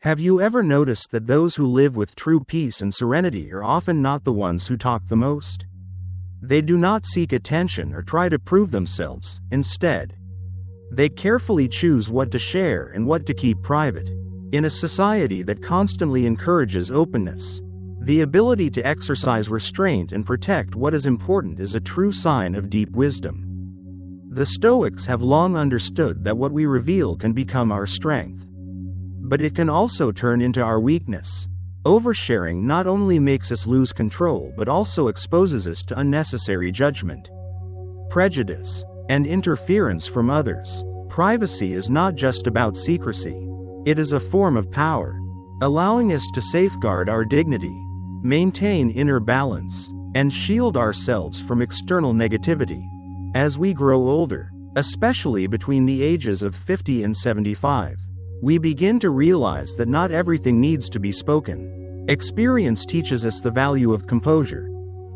Have you ever noticed that those who live with true peace and serenity are often not the ones who talk the most? They do not seek attention or try to prove themselves. Instead, they carefully choose what to share and what to keep private. In a society that constantly encourages openness, the ability to exercise restraint and protect what is important is a true sign of deep wisdom. The Stoics have long understood that what we reveal can become our strength, but it can also turn into our weakness. Oversharing not only makes us lose control but also exposes us to unnecessary judgment, prejudice, and interference from others. Privacy is not just about secrecy. It is a form of power, allowing us to safeguard our dignity, maintain inner balance, and shield ourselves from external negativity. As we grow older, especially between the ages of 50 and 75, we begin to realize that not everything needs to be spoken. Experience teaches us the value of composure,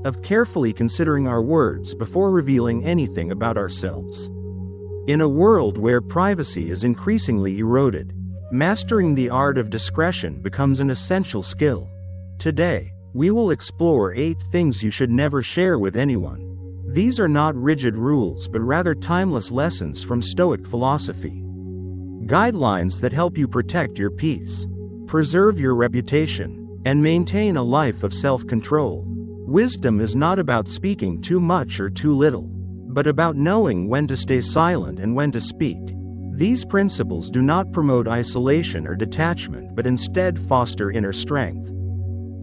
of carefully considering our words before revealing anything about ourselves. In a world where privacy is increasingly eroded, mastering the art of discretion becomes an essential skill. Today, we will explore 8 things you should never share with anyone. These are not rigid rules but rather timeless lessons from Stoic philosophy. Guidelines that help you protect your peace, preserve your reputation, and maintain a life of self-control. Wisdom is not about speaking too much or too little, but about knowing when to stay silent and when to speak. These principles do not promote isolation or detachment but instead foster inner strength,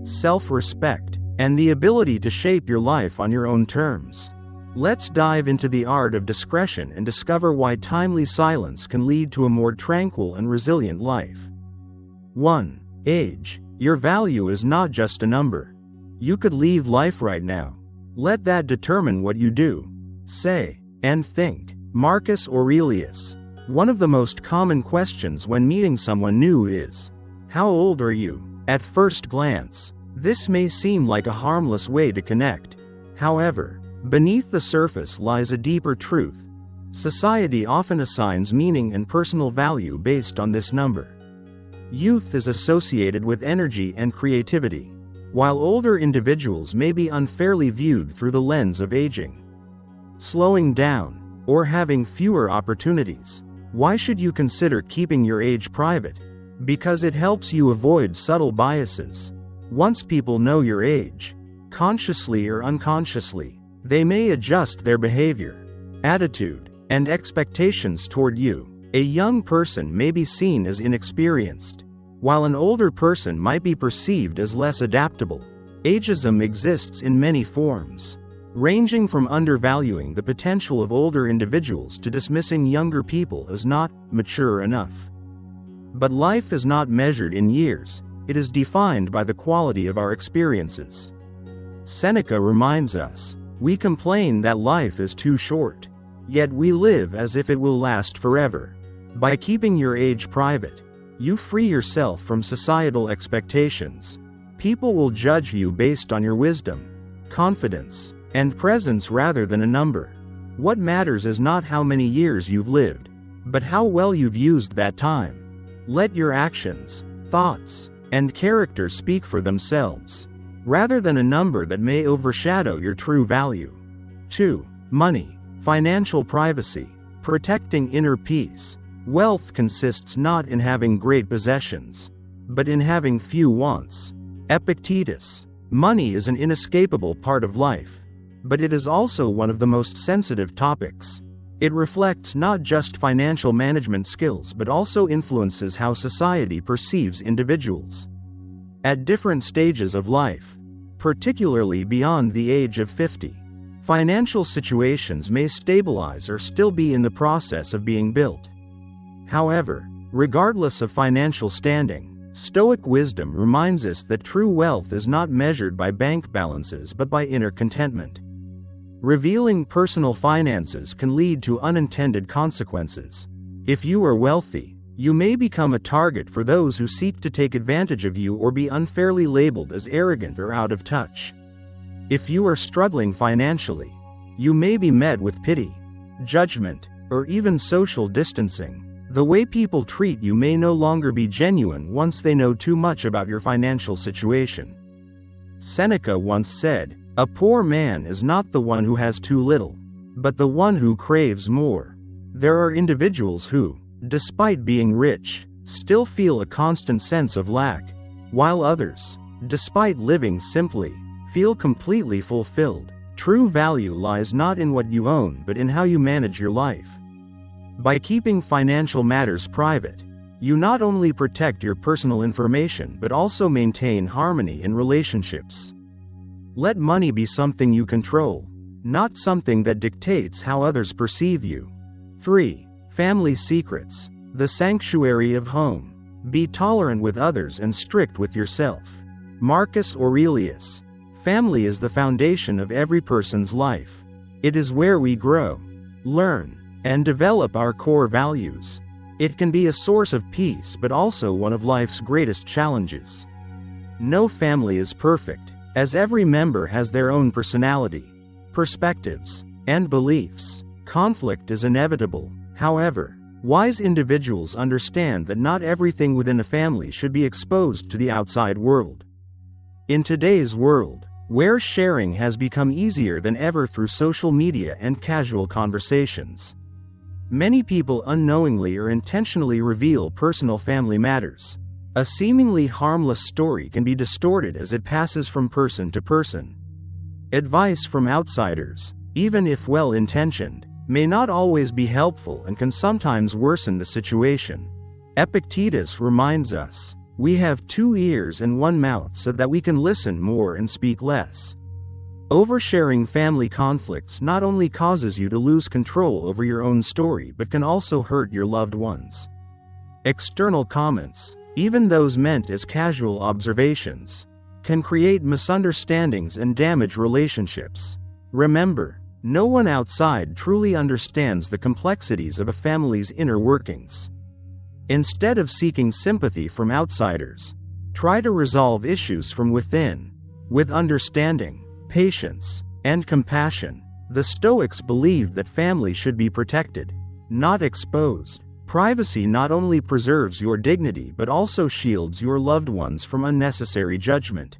self-respect, and the ability to shape your life on your own terms. Let's dive into the art of discretion and discover why timely silence can lead to a more tranquil and resilient life. 1. Age. Your value is not just a number. You could leave life right now. Let that determine what you do, say, and think. Marcus Aurelius. One of the most common questions when meeting someone new is, "How old are you?" At first glance, this may seem like a harmless way to connect. However, beneath the surface lies a deeper truth. Society often assigns meaning and personal value based on this number. Youth is associated with energy and creativity, while older individuals may be unfairly viewed through the lens of aging, slowing down, or having fewer opportunities. Why should you consider keeping your age private? Because it helps you avoid subtle biases. Once people know your age, consciously or unconsciously, they may adjust their behavior, attitude, and expectations toward you. A young person may be seen as inexperienced, while an older person might be perceived as less adaptable. Ageism exists in many forms, ranging from undervaluing the potential of older individuals to dismissing younger people as not mature enough. But life is not measured in years, it is defined by the quality of our experiences. Seneca reminds us, "We complain that life is too short, yet we live as if it will last forever." By keeping your age private, you free yourself from societal expectations. People will judge you based on your wisdom, confidence, and presence rather than a number. What matters is not how many years you've lived, but how well you've used that time. Let your actions, thoughts, and character speak for themselves, rather than a number that may overshadow your true value. 2. Money. Financial privacy. Protecting inner peace. Wealth consists not in having great possessions, but in having few wants. Epictetus. Money is an inescapable part of life, but it is also one of the most sensitive topics. It reflects not just financial management skills but also influences how society perceives individuals. At different stages of life, particularly beyond the age of 50, financial situations may stabilize or still be in the process of being built. However, regardless of financial standing, Stoic wisdom reminds us that true wealth is not measured by bank balances but by inner contentment. Revealing personal finances can lead to unintended consequences. If you are wealthy, you may become a target for those who seek to take advantage of you or be unfairly labeled as arrogant or out of touch. If you are struggling financially, you may be met with pity, judgment, or even social distancing. The way people treat you may no longer be genuine once they know too much about your financial situation. Seneca once said, "A poor man is not the one who has too little, but the one who craves more." There are individuals who, despite being rich, still feel a constant sense of lack, while others, despite living simply, feel completely fulfilled. True value lies not in what you own but in how you manage your life. By keeping financial matters private, you not only protect your personal information but also maintain harmony in relationships. Let money be something you control, not something that dictates how others perceive you. 3. Family secrets. The sanctuary of home. Be tolerant with others and strict with yourself. Marcus Aurelius. Family is the foundation of every person's life. It is where we grow, learn, and develop our core values. It can be a source of peace but also one of life's greatest challenges. No family is perfect, as every member has their own personality, perspectives, and beliefs. Conflict is inevitable. However, wise individuals understand that not everything within a family should be exposed to the outside world. In today's world, where sharing has become easier than ever through social media and casual conversations, many people unknowingly or intentionally reveal personal family matters. A seemingly harmless story can be distorted as it passes from person to person. Advice from outsiders, even if well-intentioned, may not always be helpful and can sometimes worsen the situation. Epictetus reminds us, "We have 2 ears and 1 mouth so that we can listen more and speak less." Oversharing family conflicts not only causes you to lose control over your own story but can also hurt your loved ones. External comments, even those meant as casual observations, can create misunderstandings and damage relationships. Remember, no one outside truly understands the complexities of a family's inner workings. Instead of seeking sympathy from outsiders, try to resolve issues from within, with understanding, patience, and compassion. The Stoics believed that family should be protected, not exposed. Privacy not only preserves your dignity but also shields your loved ones from unnecessary judgment.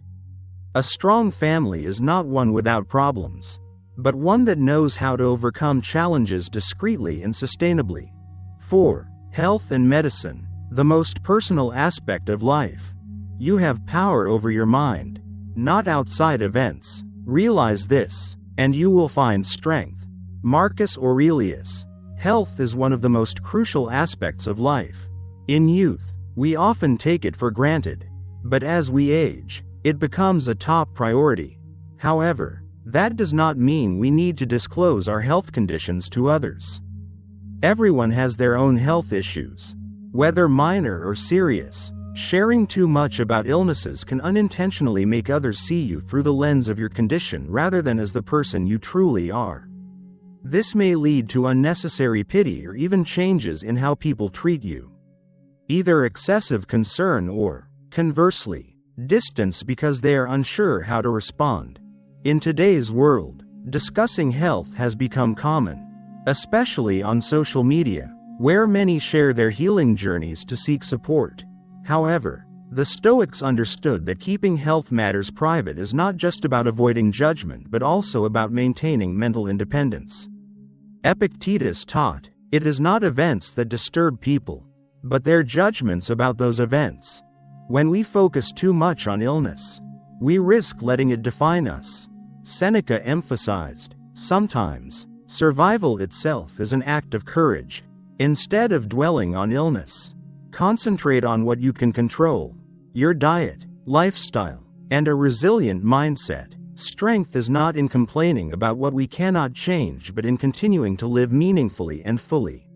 A strong family is not one without problems, but one that knows how to overcome challenges discreetly and sustainably. 4. Health and medicine. The most personal aspect of life. You have power over your mind, not outside events. Realize this, and you will find strength. Marcus Aurelius. Health is one of the most crucial aspects of life. In youth, we often take it for granted, but as we age, it becomes a top priority. However, that does not mean we need to disclose our health conditions to others. Everyone has their own health issues, whether minor or serious. Sharing too much about illnesses can unintentionally make others see you through the lens of your condition rather than as the person you truly are. This may lead to unnecessary pity or even changes in how people treat you. Either excessive concern or, conversely, distance because they are unsure how to respond. In today's world, discussing health has become common, especially on social media, where many share their healing journeys to seek support. However, the Stoics understood that keeping health matters private is not just about avoiding judgment but also about maintaining mental independence. Epictetus taught, "It is not events that disturb people, but their judgments about those events." When we focus too much on illness, we risk letting it define us. Seneca emphasized, "Sometimes, survival itself is an act of courage." Instead of dwelling on illness, concentrate on what you can control: your diet, lifestyle, and a resilient mindset. Strength is not in complaining about what we cannot change but in continuing to live meaningfully and fully,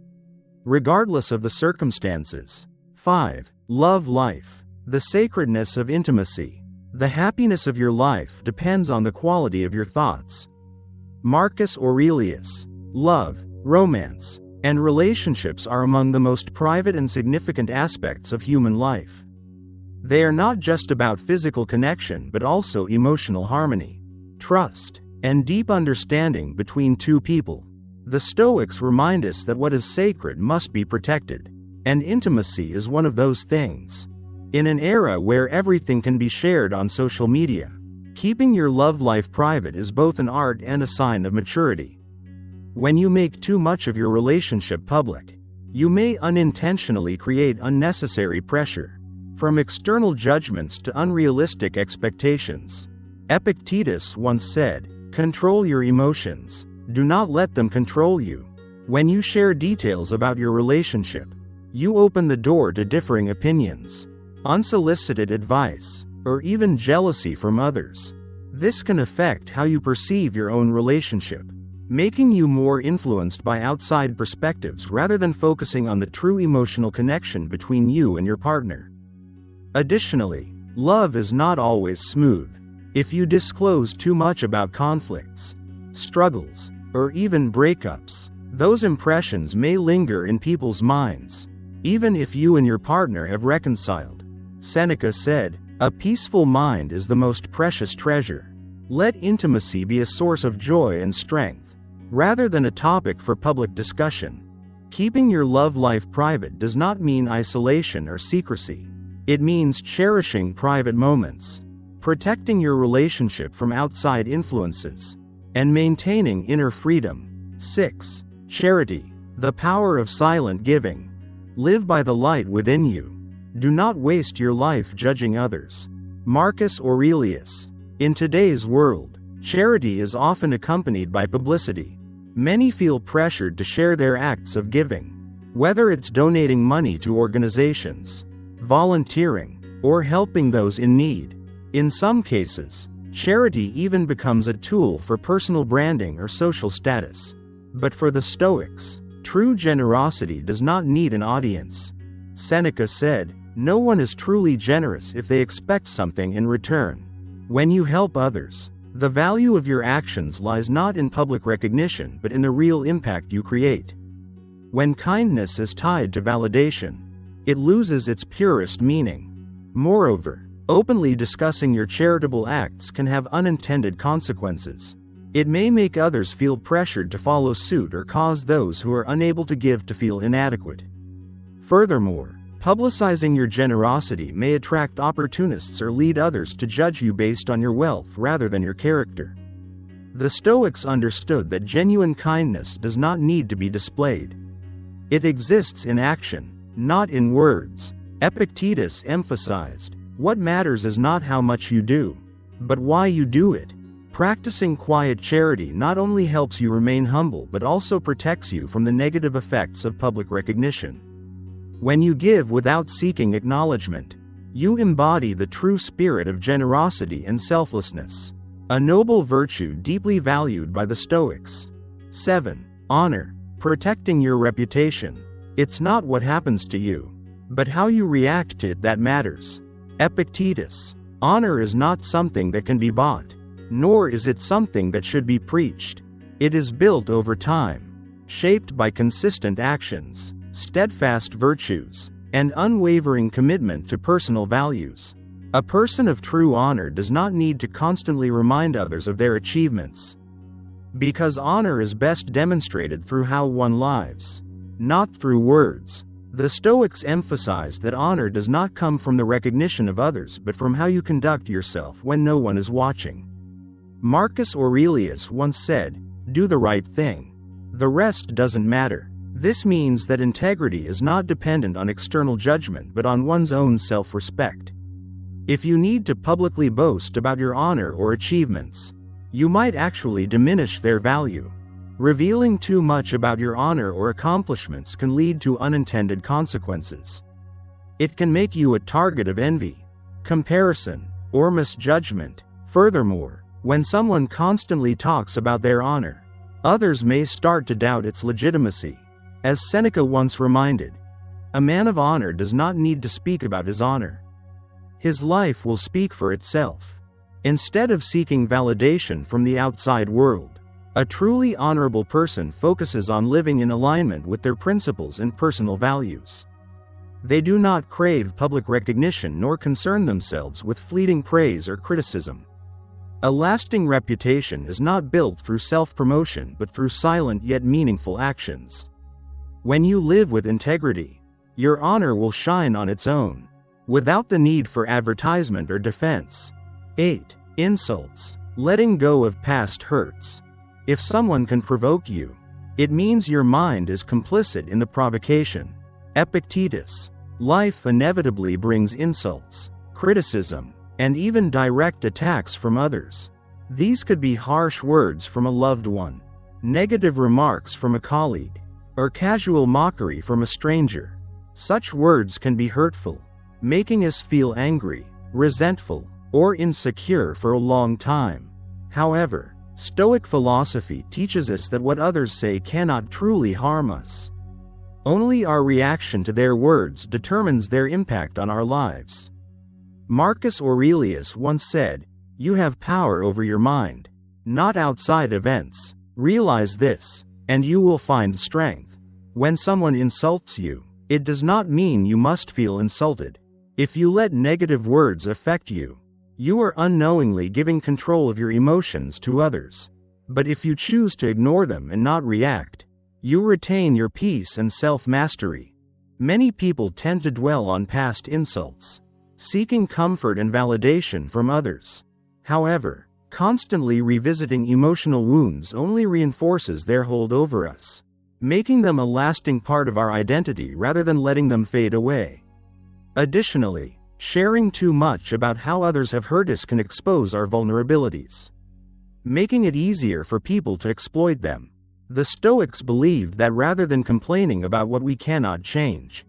regardless of the circumstances. 5. Love life. The sacredness of intimacy. The happiness of your life depends on the quality of your thoughts. Marcus Aurelius. Love, romance, and relationships are among the most private and significant aspects of human life. They are not just about physical connection but also emotional harmony, trust, and deep understanding between two people. The Stoics remind us that what is sacred must be protected. And intimacy is one of those things. In an era where everything can be shared on social media, keeping your love life private is both an art and a sign of maturity. When you make too much of your relationship public, you may unintentionally create unnecessary pressure, from external judgments to unrealistic expectations. Epictetus once said, "Control your emotions, do not let them control you." When you share details about your relationship, you open the door to differing opinions, unsolicited advice, or even jealousy from others. This can affect how you perceive your own relationship, making you more influenced by outside perspectives rather than focusing on the true emotional connection between you and your partner. Additionally, love is not always smooth. If you disclose too much about conflicts, struggles, or even breakups, those impressions may linger in people's minds, even if you and your partner have reconciled. Seneca said, "A peaceful mind is the most precious treasure." Let intimacy be a source of joy and strength, rather than a topic for public discussion. Keeping your love life private does not mean isolation or secrecy. It means cherishing private moments, protecting your relationship from outside influences, and maintaining inner freedom. 6. Charity, the power of silent giving. Live by the light within you. Do not waste your life judging others. Marcus Aurelius. In today's world, charity is often accompanied by publicity. Many feel pressured to share their acts of giving, whether it's donating money to organizations, volunteering, or helping those in need. In some cases, charity even becomes a tool for personal branding or social status. But for the Stoics, true generosity does not need an audience. Seneca said, "No one is truly generous if they expect something in return." When you help others, the value of your actions lies not in public recognition but in the real impact you create. When kindness is tied to validation, it loses its purest meaning. Moreover, openly discussing your charitable acts can have unintended consequences. It may make others feel pressured to follow suit or cause those who are unable to give to feel inadequate. Furthermore, publicizing your generosity may attract opportunists or lead others to judge you based on your wealth rather than your character. The Stoics understood that genuine kindness does not need to be displayed. It exists in action, not in words. Epictetus emphasized, "What matters is not how much you do, but why you do it." Practicing quiet charity not only helps you remain humble but also protects you from the negative effects of public recognition. When you give without seeking acknowledgement, you embody the true spirit of generosity and selflessness, a noble virtue deeply valued by the Stoics. 7. Honor, protecting your reputation. It's not what happens to you, but how you react to it that matters. Epictetus. Honor is not something that can be bought, nor is it something that should be preached. It is built over time, shaped by consistent actions, steadfast virtues, and unwavering commitment to personal values. A person of true honor does not need to constantly remind others of their achievements, because honor is best demonstrated through how one lives, not through words. The Stoics emphasized that honor does not come from the recognition of others but from how you conduct yourself when no one is watching. Marcus Aurelius once said, "Do the right thing. The rest doesn't matter." This means that integrity is not dependent on external judgment but on one's own self-respect. If you need to publicly boast about your honor or achievements, you might actually diminish their value. Revealing too much about your honor or accomplishments can lead to unintended consequences. It can make you a target of envy, comparison, or misjudgment. Furthermore, when someone constantly talks about their honor, others may start to doubt its legitimacy. As Seneca once reminded, a man of honor does not need to speak about his honor. His life will speak for itself. Instead of seeking validation from the outside world, a truly honorable person focuses on living in alignment with their principles and personal values. They do not crave public recognition nor concern themselves with fleeting praise or criticism. A lasting reputation is not built through self-promotion but through silent yet meaningful actions. When you live with integrity, Your honor will shine on its own, without the need for advertisement or defense. 8. Insults. Letting go of past hurts. If someone can provoke you, it means your mind is complicit in the provocation. Epictetus. Life inevitably brings insults, criticism, and even direct attacks from others. These could be harsh words from a loved one, negative remarks from a colleague, or casual mockery from a stranger. Such words can be hurtful, making us feel angry, resentful, or insecure for a long time. However, Stoic philosophy teaches us that what others say cannot truly harm us. Only our reaction to their words determines their impact on our lives. Marcus Aurelius once said, "You have power over your mind, not outside events. Realize this, and you will find strength." When someone insults you, it does not mean you must feel insulted. If you let negative words affect you, you are unknowingly giving control of your emotions to others. But if you choose to ignore them and not react, you retain your peace and self-mastery. Many people tend to dwell on past insults, seeking comfort and validation from others. However, constantly revisiting emotional wounds only reinforces their hold over us, making them a lasting part of our identity rather than letting them fade away. Additionally, sharing too much about how others have hurt us can expose our vulnerabilities, making it easier for people to exploit them. The Stoics believed that rather than complaining about what we cannot change,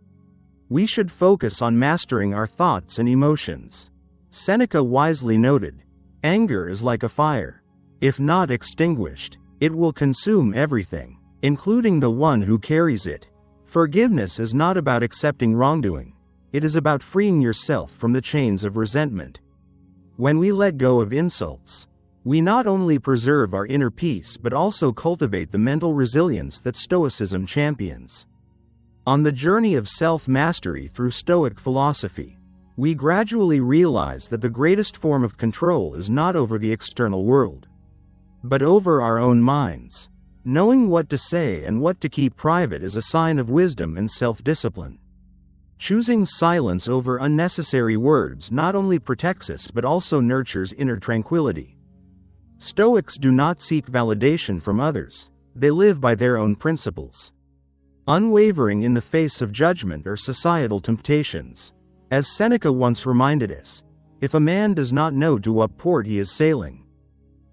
we should focus on mastering our thoughts and emotions. Seneca wisely noted, "Anger is like a fire. If not extinguished, it will consume everything, including the one who carries it." Forgiveness is not about accepting wrongdoing. It is about freeing yourself from the chains of resentment. When we let go of insults, we not only preserve our inner peace but also cultivate the mental resilience that Stoicism champions. On the journey of self-mastery through Stoic philosophy, we gradually realize that the greatest form of control is not over the external world, but over our own minds. Knowing what to say and what to keep private is a sign of wisdom and self-discipline. Choosing silence over unnecessary words not only protects us but also nurtures inner tranquility. Stoics do not seek validation from others, they live by their own principles, unwavering in the face of judgment or societal temptations. As Seneca once reminded us, if a man does not know to what port he is sailing,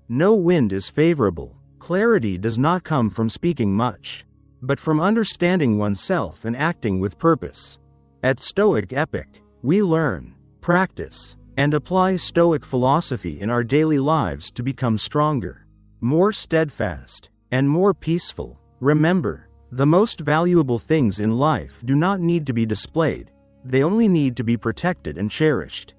no wind is favorable. Clarity does not come from speaking much, but from understanding oneself and acting with purpose. At Stoic Epic, we learn, practice, and apply Stoic philosophy in our daily lives to become stronger, more steadfast, and more peaceful. Remember, the most valuable things in life do not need to be displayed, they only need to be protected and cherished.